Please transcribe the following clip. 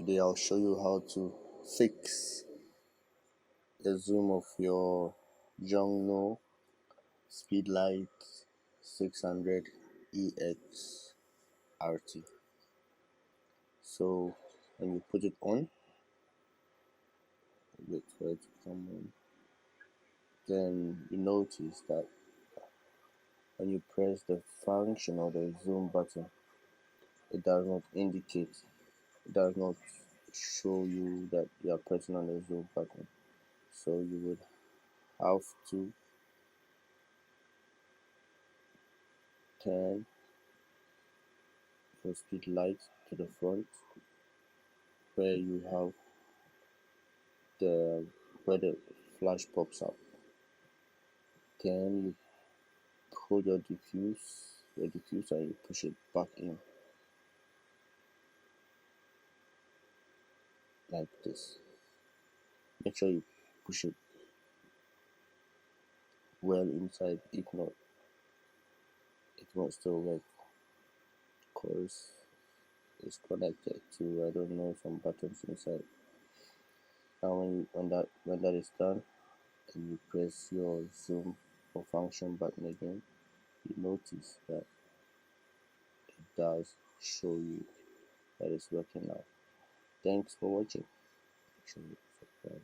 Today I'll show you how to fix the zoom of your Yongnuo Speedlite 600 EX RT. So when you put it on, wait for it to come on, then you notice that when you press the function or the zoom button, it does not indicate, it does not show you that you are pressing on the zoom button. So you would have to turn your speed light to the front where you have where the flash pops up. Then you hold your diffuser and you push it back in like this. Make sure you push it well inside, if not it won't still work because it's connected to, I don't know, some buttons inside. Now when that is done and you press your zoom or function button again, you notice that it does show you that it's working now. Thanks for watching. Make sure you subscribe.